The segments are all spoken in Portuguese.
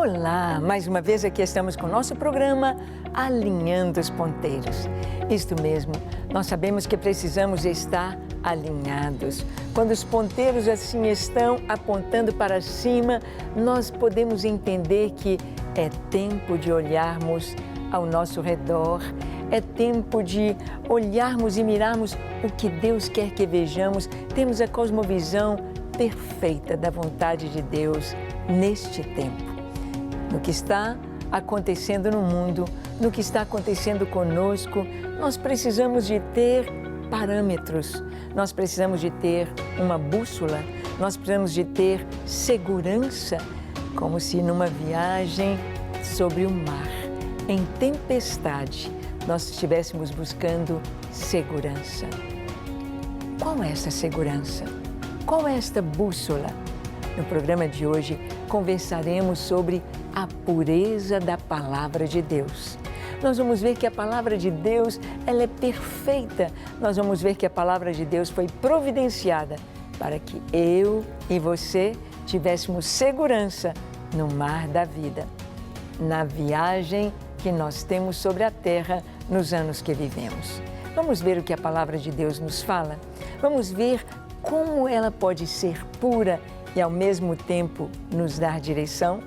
Olá, mais uma vez aqui estamos com o nosso programa Alinhando os Ponteiros. Isto mesmo, nós sabemos que precisamos estar alinhados. Quando os ponteiros assim estão apontando para cima, nós podemos entender que é tempo de olharmos ao nosso redor, é tempo de olharmos e mirarmos o que Deus quer que vejamos. Temos a cosmovisão perfeita da vontade de Deus neste tempo. No que está acontecendo no mundo, no que está acontecendo conosco, nós precisamos de ter parâmetros, nós precisamos de ter uma bússola, nós precisamos de ter segurança, como se numa viagem sobre o mar, em tempestade, nós estivéssemos buscando segurança. Qual é essa segurança? Qual é esta bússola? No programa de hoje, conversaremos sobre a pureza da Palavra de Deus. Nós vamos ver que a Palavra de Deus, ela é perfeita. Nós vamos ver que a Palavra de Deus foi providenciada para que eu e você tivéssemos segurança no mar da vida, na viagem que nós temos sobre a terra nos anos que vivemos. Vamos ver o que a Palavra de Deus nos fala? Vamos ver como ela pode ser pura e ao mesmo tempo nos dar direção?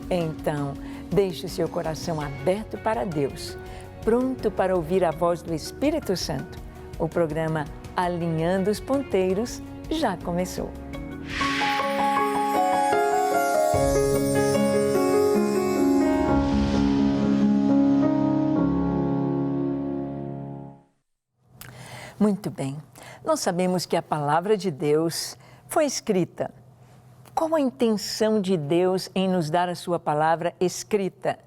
Então, deixe o seu coração aberto para Deus, pronto para ouvir a voz do Espírito Santo. O programa Alinhando os Ponteiros já começou. Muito bem, nós sabemos que a Palavra de Deus foi escrita. Qual a intenção de Deus em nos dar a sua palavra escrita?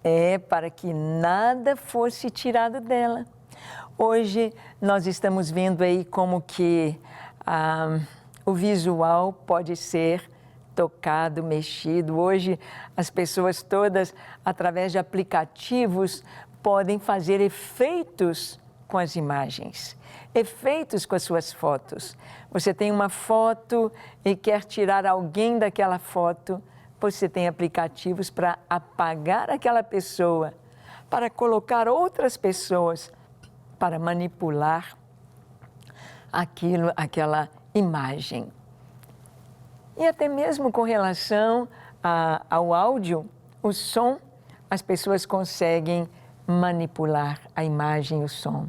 É para que nada fosse tirado dela. Hoje nós estamos vendo aí como que o visual pode ser tocado, mexido. Hoje as pessoas todas, através de aplicativos, podem fazer efeitos com as imagens, efeitos com as suas fotos. Você tem uma foto e quer tirar alguém daquela foto, você tem aplicativos para apagar aquela pessoa, para colocar outras pessoas, para manipular aquela imagem. E até mesmo com relação ao áudio, o som, as pessoas conseguem manipular a imagem e o som.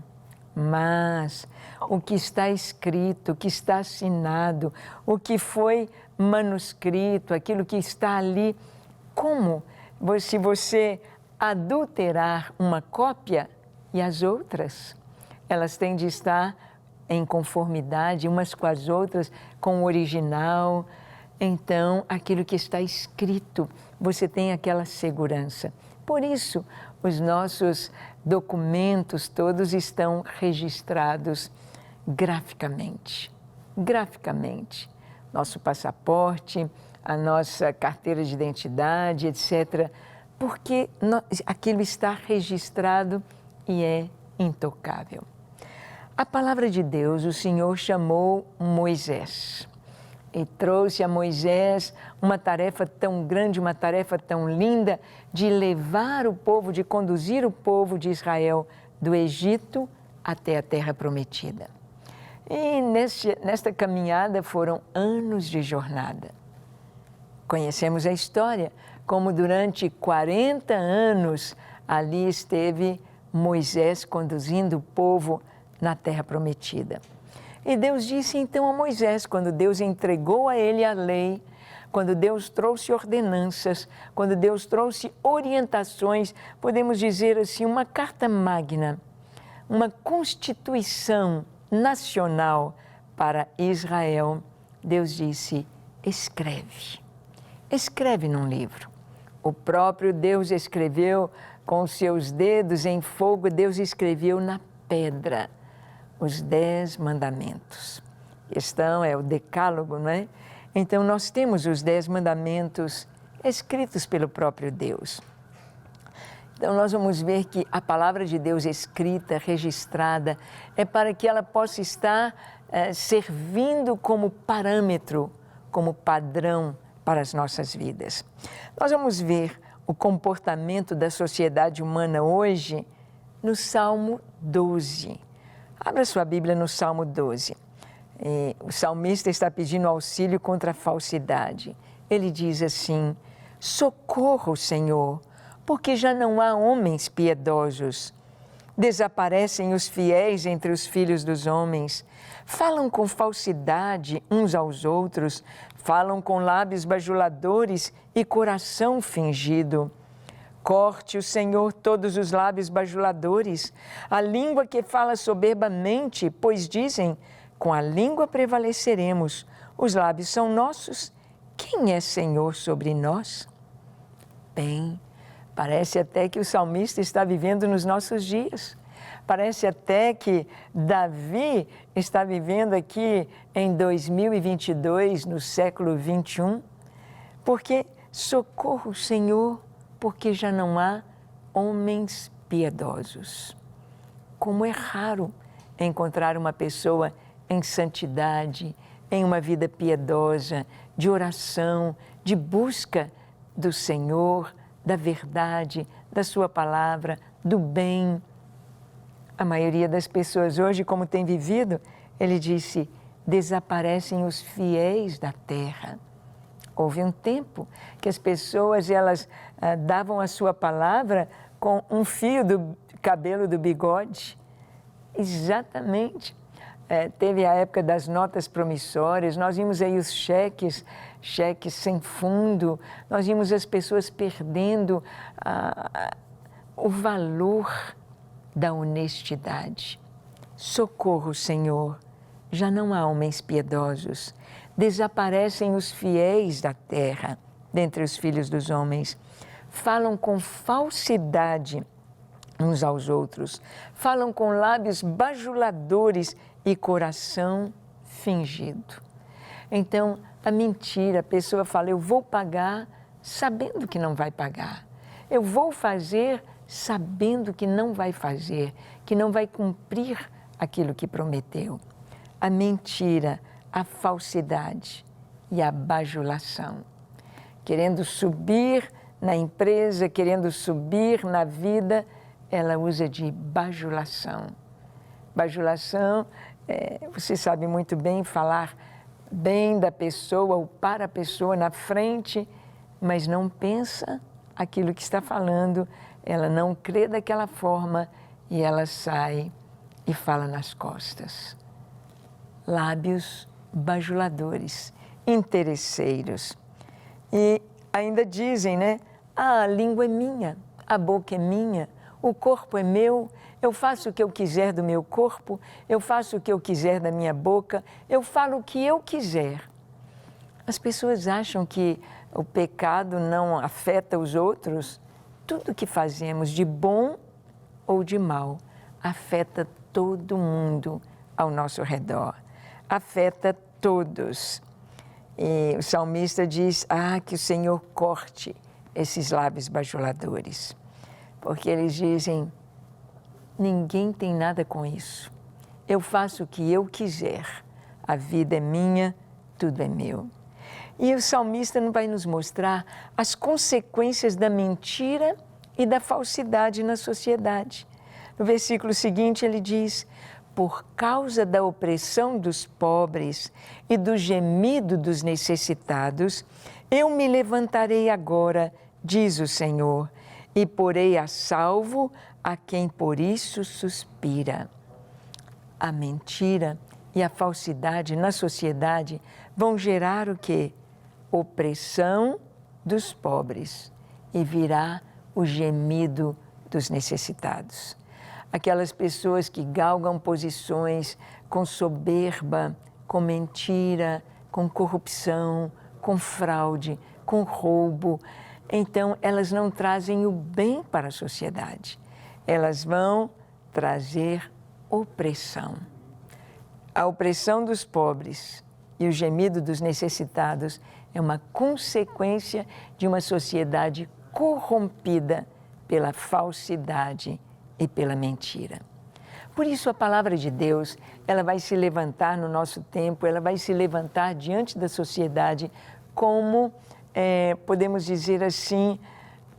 Mas o que está escrito, o que está assinado, o que foi manuscrito, aquilo que está ali, como se você adulterar uma cópia e as outras, elas têm de estar em conformidade umas com as outras, com o original. Então, aquilo que está escrito, você tem aquela segurança. Por isso, os nossos documentos todos estão registrados graficamente. Graficamente. Nosso passaporte, a nossa carteira de identidade, etc. Porque aquilo está registrado e é intocável. A palavra de Deus, o Senhor chamou Moisés e trouxe a Moisés uma tarefa tão grande, uma tarefa tão linda de levar o povo, de conduzir o povo de Israel do Egito até a terra prometida. E nesta caminhada foram anos de jornada. Conhecemos a história, como durante 40 anos ali esteve Moisés conduzindo o povo na terra prometida. E Deus disse então a Moisés, quando Deus entregou a ele a lei, quando Deus trouxe ordenanças, quando Deus trouxe orientações, podemos dizer assim, uma carta magna, uma constituição nacional para Israel, Deus disse, escreve. Escreve num livro. O próprio Deus escreveu com os seus dedos em fogo, Deus escreveu na pedra os 10 mandamentos. É o decálogo, não é? Então, nós temos os 10 mandamentos escritos pelo próprio Deus. Então, nós vamos ver que a palavra de Deus escrita, registrada, é para que ela possa estar servindo como parâmetro, como padrão para as nossas vidas. Nós vamos ver o comportamento da sociedade humana hoje no Salmo 12. Abra sua Bíblia no Salmo 12. O salmista está pedindo auxílio contra a falsidade. Ele diz assim: socorro, Senhor, porque já não há homens piedosos. Desaparecem os fiéis entre os filhos dos homens. Falam com falsidade uns aos outros, falam com lábios bajuladores e coração fingido. Corte o Senhor todos os lábios bajuladores, a língua que fala soberbamente, pois dizem: com a língua prevaleceremos, os lábios são nossos, quem é Senhor sobre nós? Bem, parece até que o salmista está vivendo nos nossos dias. Parece até que Davi está vivendo aqui em 2022, no século 21, porque socorro, Senhor, porque já não há homens piedosos. Como é raro encontrar uma pessoa em santidade, em uma vida piedosa, de oração, de busca do Senhor, da verdade, da sua palavra, do bem. A maioria das pessoas hoje, como tem vivido, ele disse, desaparecem os fiéis da terra. Houve um tempo que as pessoas elas davam a sua palavra com um fio do cabelo do bigode. Exatamente. Teve a época das notas promissórias, nós vimos aí os cheques sem fundo, nós vimos as pessoas perdendo o valor da honestidade. Socorro, Senhor, já não há homens piedosos. Desaparecem os fiéis da terra, dentre os filhos dos homens. Falam com falsidade uns aos outros. Falam com lábios bajuladores e coração fingido. Então, a mentira, a pessoa fala, eu vou pagar sabendo que não vai pagar. Eu vou fazer sabendo que não vai fazer, que não vai cumprir aquilo que prometeu. A mentira, a falsidade e a bajulação. Querendo subir na empresa, querendo subir na vida, ela usa de bajulação. Bajulação, você sabe muito bem falar bem da pessoa ou para a pessoa na frente, mas não pensa aquilo que está falando, ela não crê daquela forma e ela sai e fala nas costas. Lábios bajuladores, interesseiros. E ainda dizem, né? A língua é minha, a boca é minha, o corpo é meu, eu faço o que eu quiser do meu corpo, eu faço o que eu quiser da minha boca, eu falo o que eu quiser. As pessoas acham que o pecado não afeta os outros. Tudo que fazemos de bom ou de mal afeta todo mundo ao nosso redor. Afeta todos. E o salmista diz, que o Senhor corte esses lábios bajuladores. Porque eles dizem, ninguém tem nada com isso. Eu faço o que eu quiser. A vida é minha, tudo é meu. E o salmista vai nos mostrar as consequências da mentira e da falsidade na sociedade. No versículo seguinte ele diz, por causa da opressão dos pobres e do gemido dos necessitados, eu me levantarei agora, diz o Senhor, e porei a salvo a quem por isso suspira. A mentira e a falsidade na sociedade vão gerar o quê? Opressão dos pobres e virá o gemido dos necessitados. Aquelas pessoas que galgam posições com soberba, com mentira, com corrupção, com fraude, com roubo. Então, elas não trazem o bem para a sociedade. Elas vão trazer opressão. A opressão dos pobres e o gemido dos necessitados é uma consequência de uma sociedade corrompida pela falsidade e pela mentira. Por isso a palavra de Deus, ela vai se levantar no nosso tempo, ela vai se levantar diante da sociedade como, podemos dizer assim,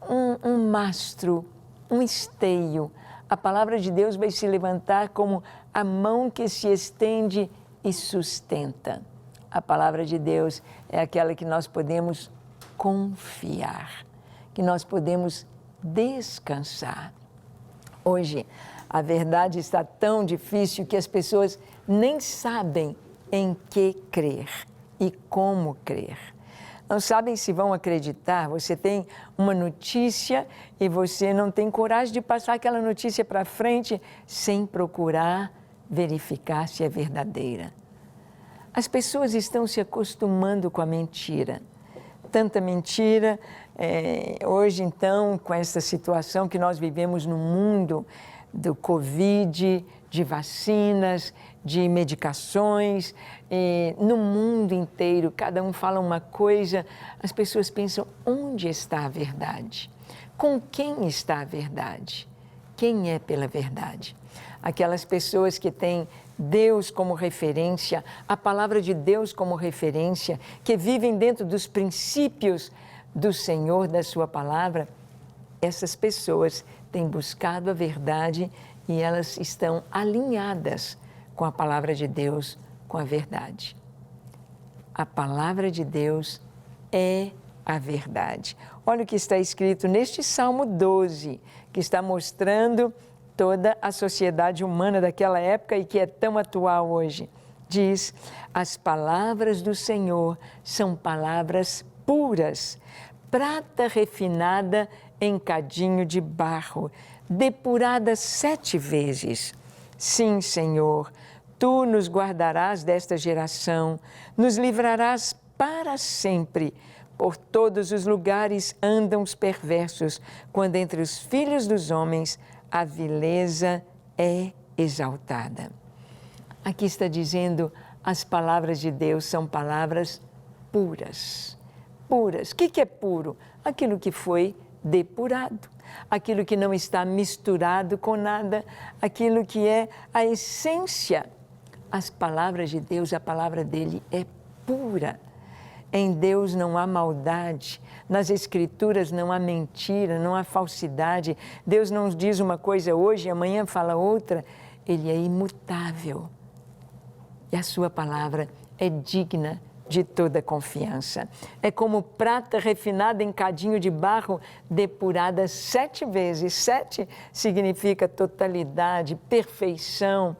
um mastro, um esteio. A palavra de Deus vai se levantar como a mão que se estende e sustenta. A palavra de Deus é aquela que nós podemos confiar, que nós podemos descansar. Hoje, a verdade está tão difícil que as pessoas nem sabem em que crer e como crer. Não sabem se vão acreditar. Você tem uma notícia e você não tem coragem de passar aquela notícia para frente sem procurar verificar se é verdadeira. As pessoas estão se acostumando com a mentira. Tanta mentira. Hoje, então, com essa situação que nós vivemos no mundo do Covid, de vacinas, de medicações, no mundo inteiro, cada um fala uma coisa, as pessoas pensam, onde está a verdade? Com quem está a verdade? Quem é pela verdade? Aquelas pessoas que têm Deus como referência, a palavra de Deus como referência, que vivem dentro dos princípios do Senhor, da sua palavra, essas pessoas têm buscado a verdade e elas estão alinhadas com a palavra de Deus, com a verdade. A palavra de Deus é a verdade. Olha o que está escrito neste Salmo 12, que está mostrando toda a sociedade humana daquela época e que é tão atual hoje. Diz, as palavras do Senhor são palavras puras, prata refinada em cadinho de barro, depurada 7 vezes. Sim, Senhor, Tu nos guardarás desta geração, nos livrarás para sempre. Por todos os lugares andam os perversos, quando entre os filhos dos homens a vileza é exaltada. Aqui está dizendo, as palavras de Deus são palavras puras. Puras. O que é puro? Aquilo que foi depurado, aquilo que não está misturado com nada, aquilo que é a essência. As palavras de Deus, a palavra dele é pura. Em Deus não há maldade, nas Escrituras não há mentira, não há falsidade. Deus não diz uma coisa hoje e amanhã fala outra. Ele é imutável. E a sua palavra é digna de toda confiança. É como prata refinada em cadinho de barro, depurada 7 vezes. 7 significa totalidade, perfeição,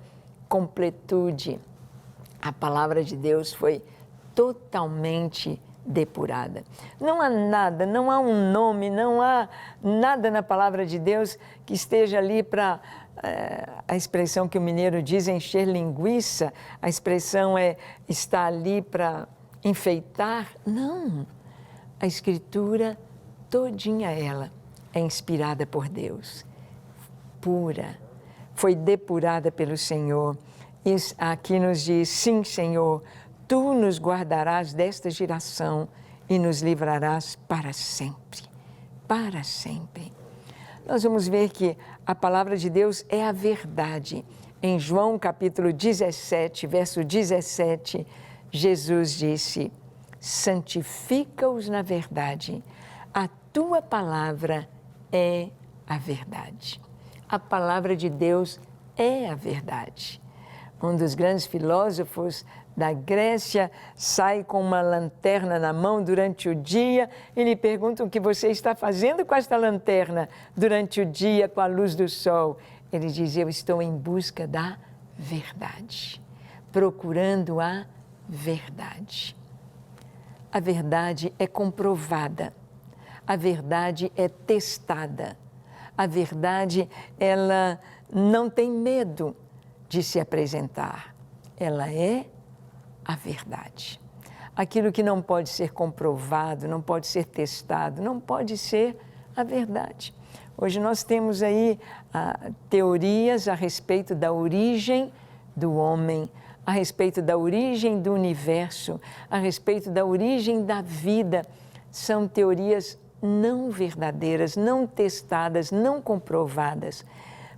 completude. A palavra de Deus foi totalmente depurada. Não há nada, não há um nome, não há nada na palavra de Deus que esteja ali para, a expressão que o mineiro diz, encher linguiça, a expressão está ali para enfeitar. Não, a Escritura todinha ela é inspirada por Deus, pura, foi depurada pelo Senhor. E aqui nos diz, sim, Senhor, Tu nos guardarás desta geração e nos livrarás para sempre, para sempre. Nós vamos ver que a palavra de Deus é a verdade. Em João capítulo 17, verso 17, Jesus disse, santifica-os na verdade, a Tua palavra é a verdade. A palavra de Deus é a verdade. Um dos grandes filósofos da Grécia sai com uma lanterna na mão durante o dia e lhe perguntam o que você está fazendo com esta lanterna durante o dia com a luz do sol. Ele diz, eu estou em busca da verdade, procurando a verdade. A verdade é comprovada, a verdade é testada, a verdade ela não tem medo de se apresentar, ela é a verdade. Aquilo que não pode ser comprovado, não pode ser testado, não pode ser a verdade. Hoje nós temos aí teorias a respeito da origem do homem, a respeito da origem do universo, a respeito da origem da vida. São teorias não verdadeiras, não testadas, não comprovadas,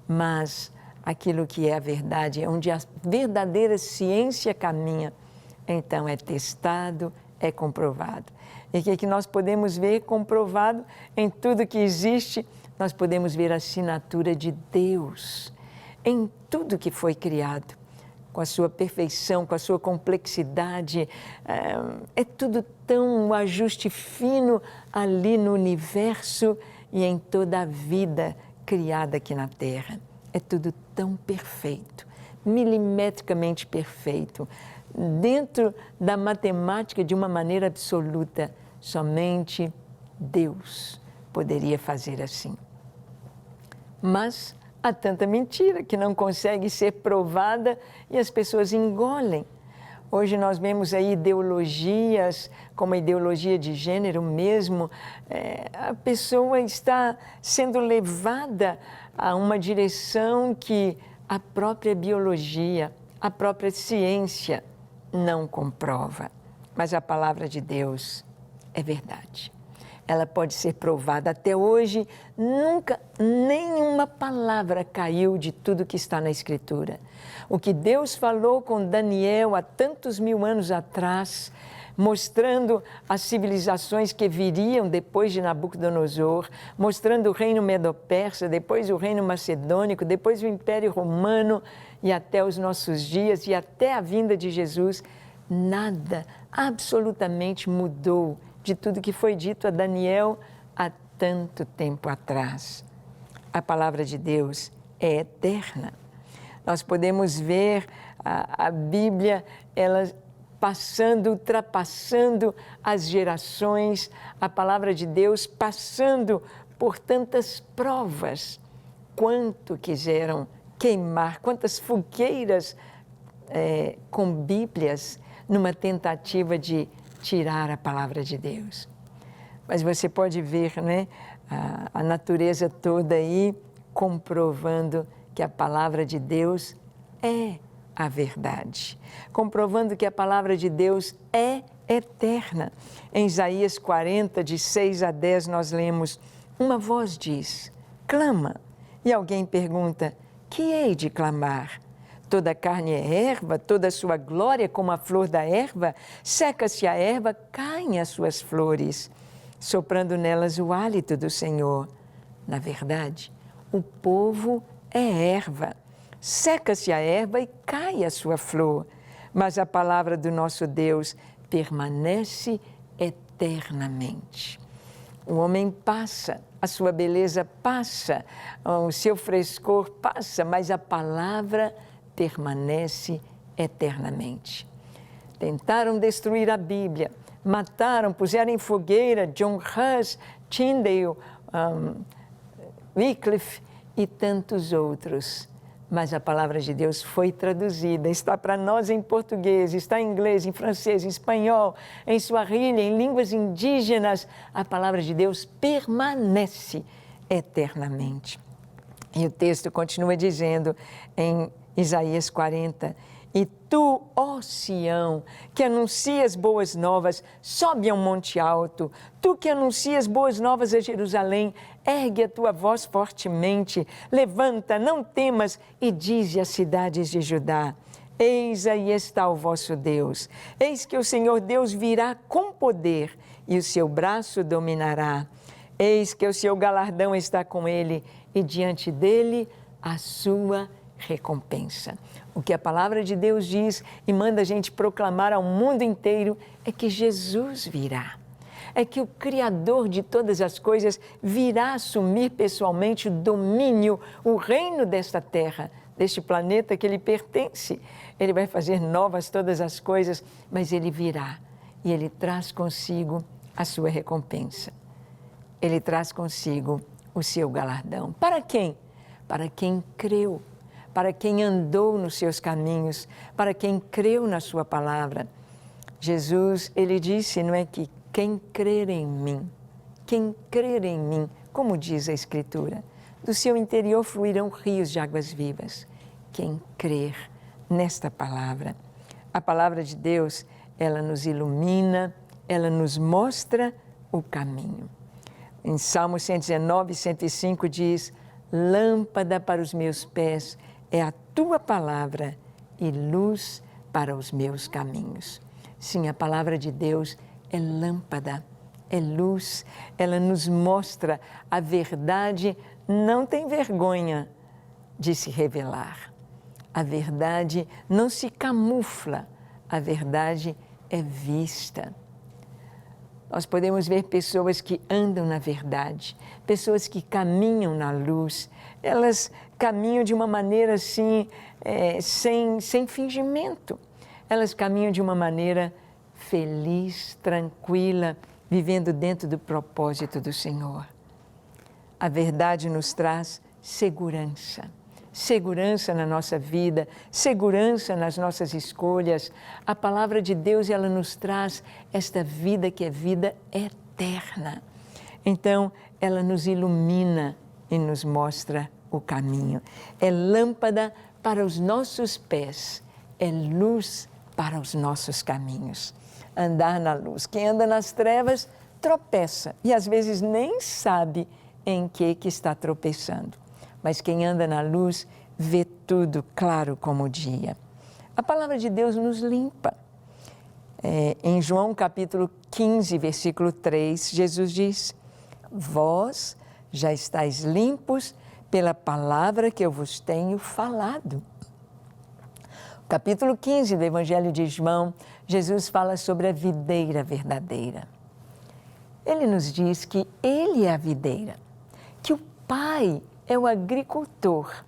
mas aquilo que é a verdade, onde a verdadeira ciência caminha, então é testado, é comprovado. E o que nós podemos ver comprovado em tudo que existe? Nós podemos ver a assinatura de Deus em tudo que foi criado, com a sua perfeição, com a sua complexidade. É tudo tão um ajuste fino ali no universo e em toda a vida criada aqui na Terra. É tudo tão perfeito, milimetricamente perfeito, dentro da matemática de uma maneira absoluta. Somente Deus poderia fazer assim. Mas há tanta mentira que não consegue ser provada e as pessoas engolem. Hoje nós vemos aí ideologias, como a ideologia de gênero mesmo, a pessoa está sendo levada a uma direção que a própria biologia, a própria ciência não comprova. Mas a palavra de Deus é verdade. Ela pode ser provada. Até hoje, nunca nenhuma palavra caiu de tudo que está na Escritura. O que Deus falou com Daniel há tantos mil anos atrás, mostrando as civilizações que viriam depois de Nabucodonosor, mostrando o reino medo-persa, depois o reino macedônico, depois o Império Romano e até os nossos dias e até a vinda de Jesus, nada absolutamente mudou de tudo que foi dito a Daniel há tanto tempo atrás. A palavra de Deus é eterna. Nós podemos ver a Bíblia, ela passando, ultrapassando as gerações, a palavra de Deus passando por tantas provas. Quanto quiseram queimar, quantas fogueiras com Bíblias numa tentativa de tirar a palavra de Deus. Mas você pode ver, né, a natureza toda aí comprovando que a palavra de Deus é a verdade, comprovando que a palavra de Deus é eterna. Em Isaías 40, de 6 a 10, nós lemos: uma voz diz, clama, e alguém pergunta, que hei de clamar? Toda a carne é erva, toda a sua glória como a flor da erva, seca-se a erva, caem as suas flores, soprando nelas o hálito do Senhor. Na verdade, o povo é erva, seca-se a erva e cai a sua flor, mas a palavra do nosso Deus permanece eternamente. O homem passa, a sua beleza passa, o seu frescor passa, mas a palavra permanece eternamente. Tentaram destruir a Bíblia, mataram, puseram em fogueira John Huss, Tyndale, Wycliffe e tantos outros. Mas a palavra de Deus foi traduzida, está para nós em português, está em inglês, em francês, em espanhol, em suahili, em línguas indígenas. A palavra de Deus permanece eternamente. E o texto continua dizendo em Isaías 40, e tu, ó Sião, que anuncias boas novas, sobe a um monte alto. Tu que anuncias boas novas a Jerusalém, ergue a tua voz fortemente, levanta, não temas, e dize às cidades de Judá, eis aí está o vosso Deus. Eis que o Senhor Deus virá com poder, e o seu braço dominará. Eis que o seu galardão está com ele, e diante dele a sua recompensa. O que a palavra de Deus diz e manda a gente proclamar ao mundo inteiro é que Jesus virá. É que o Criador de todas as coisas virá assumir pessoalmente o domínio, o reino desta terra, deste planeta que ele pertence. Ele vai fazer novas todas as coisas, mas ele virá e ele traz consigo a sua recompensa. Ele traz consigo o seu galardão. Para quem? Para quem creu, para quem andou nos seus caminhos, para quem creu na sua palavra. Jesus, ele disse, não é que quem crer em mim, como diz a Escritura, do seu interior fluirão rios de águas vivas. Quem crer nesta palavra. A palavra de Deus, ela nos ilumina, ela nos mostra o caminho. Em Salmo 119, 105 diz, lâmpada para os meus pés é a tua palavra e luz para os meus caminhos. Sim, a palavra de Deus é lâmpada, é luz, ela nos mostra a verdade, não tem vergonha de se revelar. A verdade não se camufla, a verdade é vista. Nós podemos ver pessoas que andam na verdade, pessoas que caminham na luz, elas caminham de uma maneira assim, sem fingimento. Elas caminham de uma maneira feliz, tranquila, vivendo dentro do propósito do Senhor. A verdade nos traz segurança. Segurança na nossa vida, segurança nas nossas escolhas. A palavra de Deus, ela nos traz esta vida que é vida eterna. Então, ela nos ilumina e nos mostra o caminho. É lâmpada para os nossos pés, é luz para os nossos caminhos. Andar na luz. Quem anda nas trevas tropeça e às vezes nem sabe em que está tropeçando. Mas quem anda na luz vê tudo claro como o dia. A palavra de Deus nos limpa. Em João capítulo 15, versículo 3, Jesus diz: vós já estáis limpos pela palavra que eu vos tenho falado. Capítulo 15 do Evangelho de João, Jesus fala sobre a videira verdadeira. Ele nos diz que Ele é a videira, que o Pai é o agricultor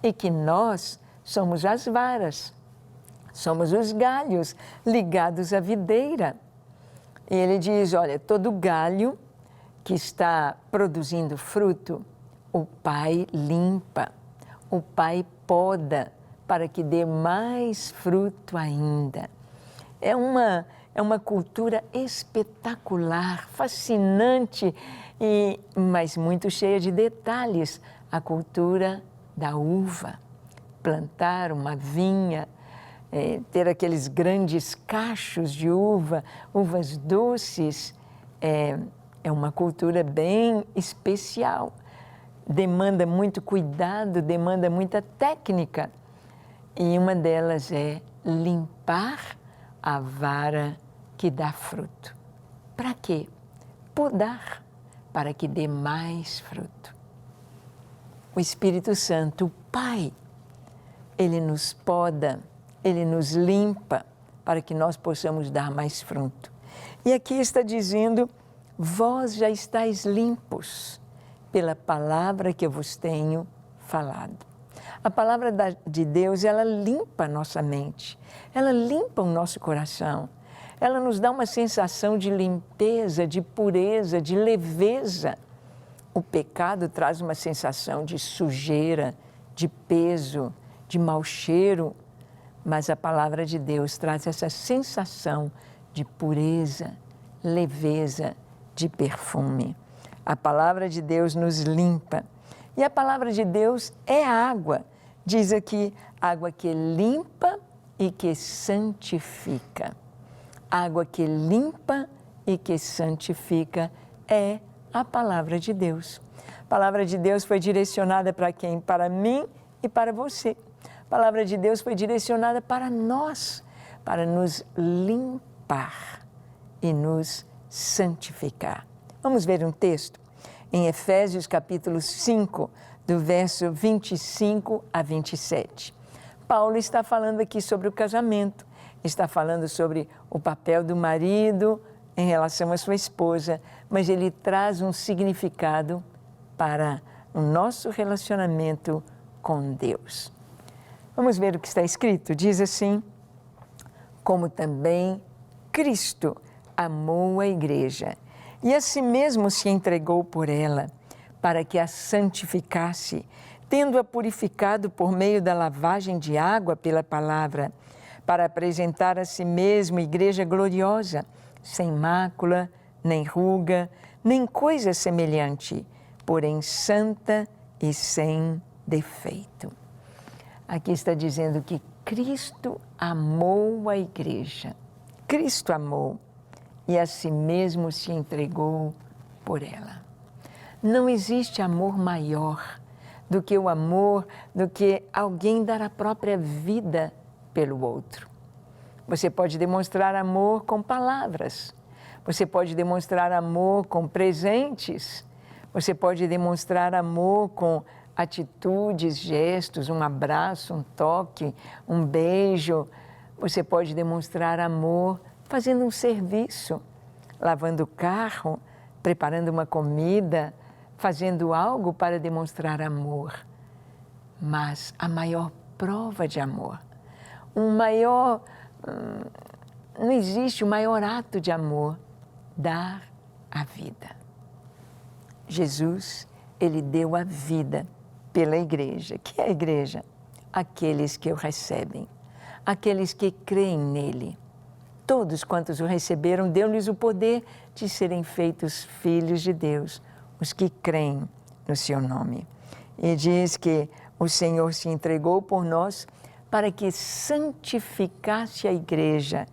e que nós somos as varas, somos os galhos ligados à videira. E Ele diz, olha, todo galho que está produzindo fruto, o Pai limpa, o Pai poda, para que dê mais fruto ainda. É uma cultura espetacular, fascinante, mas muito cheia de detalhes. A cultura da uva, plantar uma vinha, ter aqueles grandes cachos de uva, uvas doces, é uma cultura bem especial. Demanda muito cuidado, demanda muita técnica. E uma delas é limpar a vara que dá fruto. Para quê? Podar, para que dê mais fruto. O Espírito Santo, o Pai, Ele nos poda, Ele nos limpa, para que nós possamos dar mais fruto. E aqui está dizendo, vós já estáis limpos pela palavra que eu vos tenho falado. A palavra de Deus, ela limpa a nossa mente, ela limpa o nosso coração, ela nos dá uma sensação de limpeza, de pureza, de leveza. O pecado traz uma sensação de sujeira, de peso, de mau cheiro, mas a palavra de Deus traz essa sensação de pureza, leveza, de perfume. A palavra de Deus nos limpa. E a palavra de Deus é água. Diz aqui, água que limpa e que santifica. Água que limpa e que santifica é a palavra de Deus. A palavra de Deus foi direcionada para quem? Para mim e para você. A palavra de Deus foi direcionada para nós, para nos limpar e nos santificar. Vamos ver um texto? Em Efésios capítulo 5, do verso 25 a 27. Paulo está falando aqui sobre o casamento, está falando sobre o papel do marido em relação à sua esposa, mas ele traz um significado para o nosso relacionamento com Deus. Vamos ver o que está escrito. Diz assim, como também Cristo amou a igreja e a si mesmo se entregou por ela, para que a santificasse, tendo-a purificado por meio da lavagem de água pela palavra, para apresentar a si mesmo igreja gloriosa, sem mácula, nem ruga, nem coisa semelhante, porém santa e sem defeito. Aqui está dizendo que Cristo amou a igreja. Cristo amou e a si mesmo se entregou por ela. Não existe amor maior do que o amor, do que alguém dar a própria vida pelo outro. Você pode demonstrar amor com palavras, Você pode demonstrar amor com presentes. Você pode demonstrar amor com atitudes, gestos, um abraço, um toque, um beijo. Você pode demonstrar amor fazendo um serviço, lavando o carro, preparando uma comida, fazendo algo para demonstrar amor. Mas a maior prova de amor, não existe o maior ato de amor, dar a vida. Jesus, ele deu a vida pela igreja. Que é a igreja? Aqueles que o recebem, aqueles que creem nele. Todos quantos o receberam, deu-lhes o poder de serem feitos filhos de Deus, os que creem no seu nome. E diz que o Senhor se entregou por nós para que santificasse a igreja,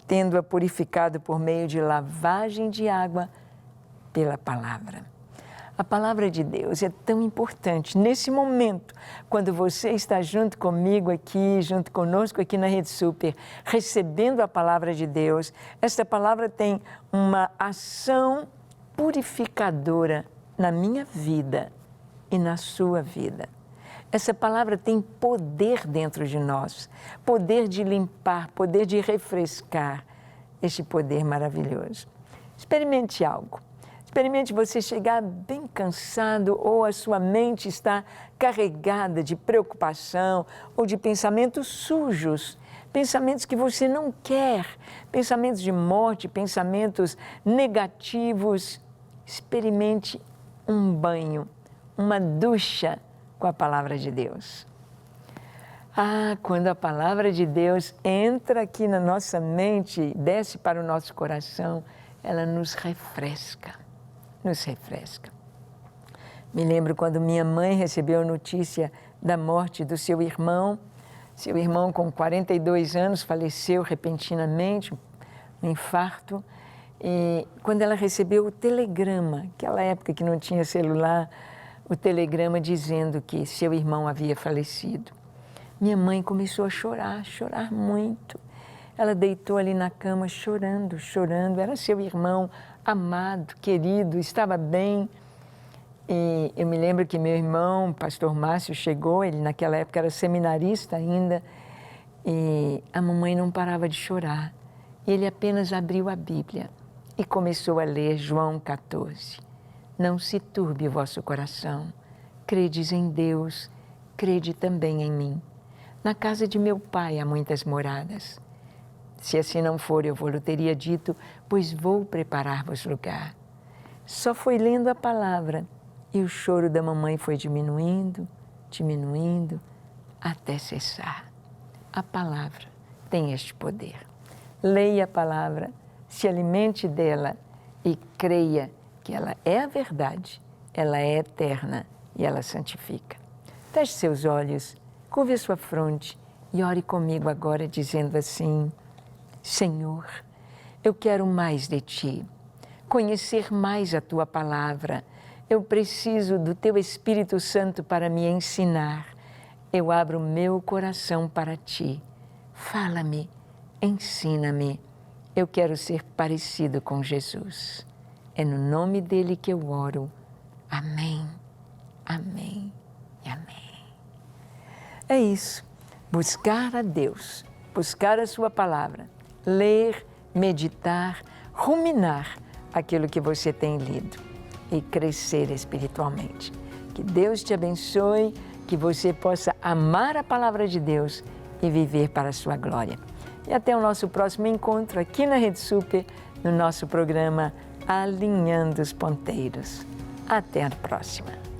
tendo-a purificado por meio de lavagem de água pela palavra. A palavra de Deus é tão importante nesse momento, quando você está junto comigo aqui, junto conosco aqui na Rede Super, recebendo a palavra de Deus. Esta palavra tem uma ação purificadora na minha vida e na sua vida. Essa palavra tem poder dentro de nós, poder de limpar, poder de refrescar, este poder maravilhoso. Experimente algo. Experimente você chegar bem cansado ou a sua mente está carregada de preocupação ou de pensamentos sujos, pensamentos que você não quer, pensamentos de morte, pensamentos negativos. Experimente um banho, uma ducha com a palavra de Deus. Quando a palavra de Deus entra aqui na nossa mente, desce para o nosso coração, ela nos refresca. Nos refresca. Me lembro quando minha mãe recebeu a notícia da morte do seu irmão. Seu irmão, com 42 anos, faleceu repentinamente, um infarto. E quando ela recebeu o telegrama, aquela época que não tinha celular, o telegrama dizendo que seu irmão havia falecido, minha mãe começou a chorar muito. Ela deitou ali na cama chorando. Era seu irmão amado, querido, estava bem. E eu me lembro que meu irmão, pastor Márcio, chegou, ele naquela época era seminarista ainda, e a mamãe não parava de chorar. E ele apenas abriu a Bíblia e começou a ler João 14. Não se turbe o vosso coração, credes em Deus, crede também em mim. Na casa de meu pai há muitas moradas. Se assim não for, eu vou-lhe teria dito, pois vou preparar-vos lugar. Só foi lendo a palavra e o choro da mamãe foi diminuindo, até cessar. A palavra tem este poder. Leia a palavra, se alimente dela e creia que ela é a verdade, ela é eterna e ela santifica. Feche seus olhos, curve a sua fronte e ore comigo agora dizendo assim: Senhor, eu quero mais de Ti, conhecer mais a Tua palavra. Eu preciso do Teu Espírito Santo para me ensinar. Eu abro meu coração para Ti. Fala-me, ensina-me. Eu quero ser parecido com Jesus. É no nome dEle que eu oro. Amém, amém e amém. É isso, buscar a Deus, buscar a Sua palavra, ler, meditar, ruminar aquilo que você tem lido e crescer espiritualmente. Que Deus te abençoe, que você possa amar a palavra de Deus e viver para a sua glória. E até o nosso próximo encontro aqui na Rede Super, no nosso programa Alinhando os Ponteiros. Até a próxima.